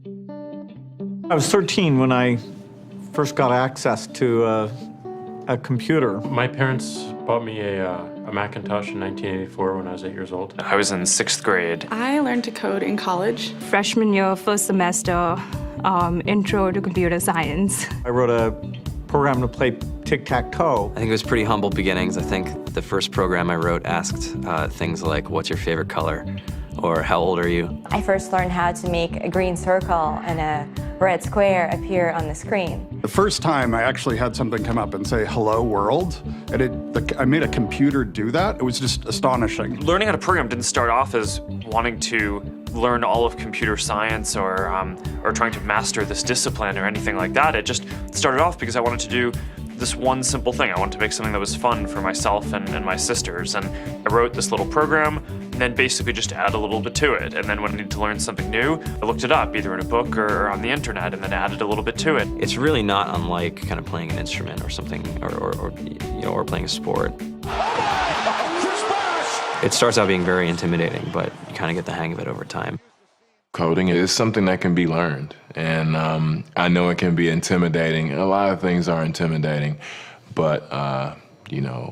I was 13 when I first got access to a computer. My parents bought me a Macintosh in 1984 when I was 8 years old. I was in 6th grade. I learned to code in college. Freshman year, first semester, intro to computer science. I wrote a program to play tic-tac-toe. I think it was pretty humble beginnings. I think the first program I wrote asked things like, what's your favorite color? Or how old are you? I first learned how to make a green circle and a red square appear on the screen. The first time I actually had something come up and say, hello world, and I made a computer do that. It was just astonishing. Learning how to program didn't start off as wanting to learn all of computer science or trying to master this discipline or anything like that. It just started off because I wanted to do this one simple thing. I wanted to make something that was fun for myself and my sisters. And I wrote this little program and then basically just add a little bit to it. And then when I needed to learn something new, I looked it up either in a book or on the internet and then added a little bit to it. It's really not unlike kind of playing an instrument or something, or playing a sport. It starts out being very intimidating, but you kind of get the hang of it over time. Coding is something that can be learned, and I know it can be intimidating. A lot of things are intimidating, but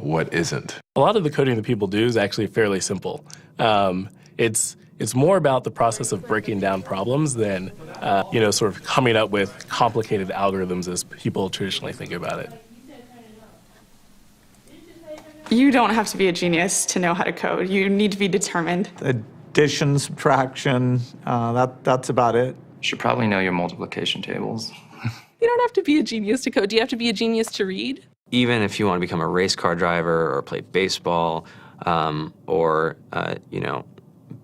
what isn't? A lot of the coding that people do is actually fairly simple. It's more about the process of breaking down problems than sort of coming up with complicated algorithms as people traditionally think about it. You don't have to be a genius to know how to code. You need to be determined. Addition, subtraction, that's about it. You should probably know your multiplication tables. You don't have to be a genius to code. Do you have to be a genius to read? Even if you want to become a race car driver or play baseball or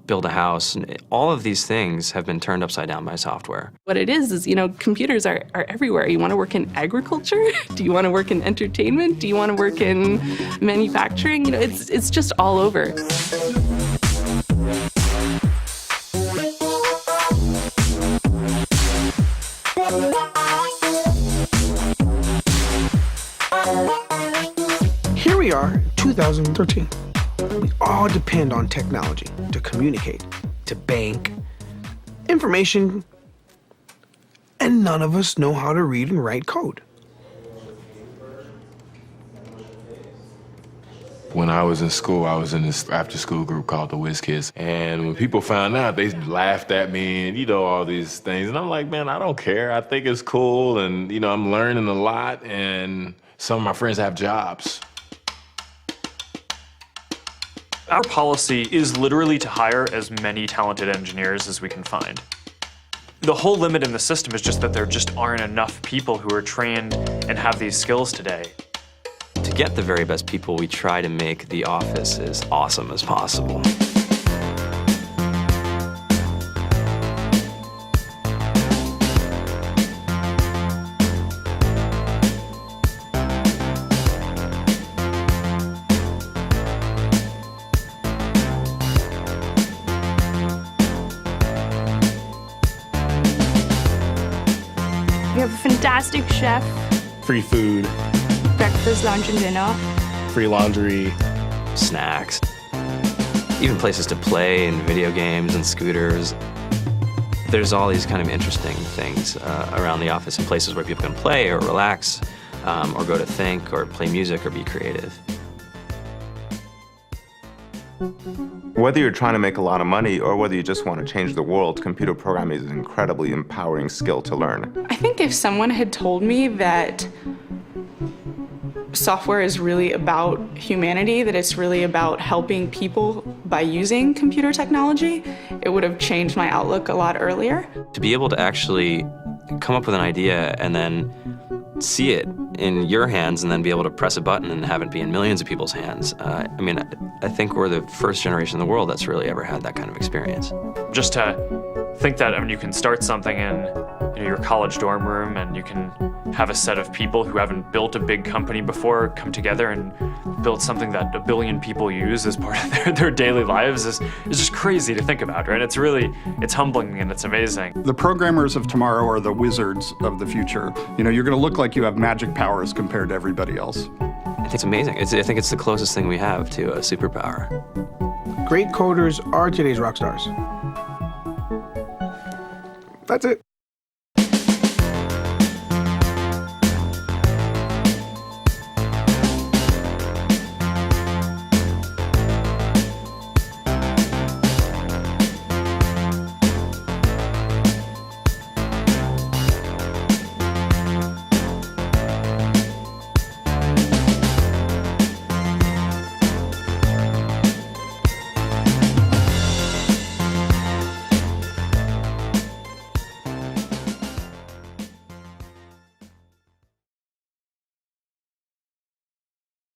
build a house, all of these things have been turned upside down by software. What it is computers are everywhere. You want to work in agriculture? Do you want to work in entertainment? Do you want to work in manufacturing? It's just all over. Here we are, 2013. We all depend on technology to communicate, to bank, information, and none of us know how to read and write code. When I was in school, I was in this after-school group called the Whiz Kids. And when people found out, they laughed at me and, all these things. And I'm like, man, I don't care. I think it's cool. And, I'm learning a lot. And some of my friends have jobs. Our policy is literally to hire as many talented engineers as we can find. The whole limit in the system is just that there just aren't enough people who are trained and have these skills today. To get the very best people, we try to make the office as awesome as possible. We have a fantastic chef, Free food, breakfast, lunch, and dinner. free laundry, snacks, even places to play and video games and scooters. There's all these kind of interesting things around the office and places where people can play or relax or go to think or play music or be creative. Whether you're trying to make a lot of money or whether you just want to change the world, computer programming is an incredibly empowering skill to learn. I think if someone had told me that software is really about humanity, that it's really about helping people by using computer technology, it would have changed my outlook a lot earlier. To be able to actually come up with an idea and then see it in your hands and then be able to press a button and have it be in millions of people's hands. I think we're the first generation in the world that's really ever had that kind of experience. Just to think that, you can start something in your college dorm room and you can have a set of people who haven't built a big company before come together and build something that 1 billion people use as part of their daily lives is just crazy to think about, right? It's humbling and it's amazing. The programmers of tomorrow are the wizards of the future. You're going to look like you have magic powers compared to everybody else. I think it's amazing. I think it's the closest thing we have to a superpower. Great coders are today's rock stars. That's it.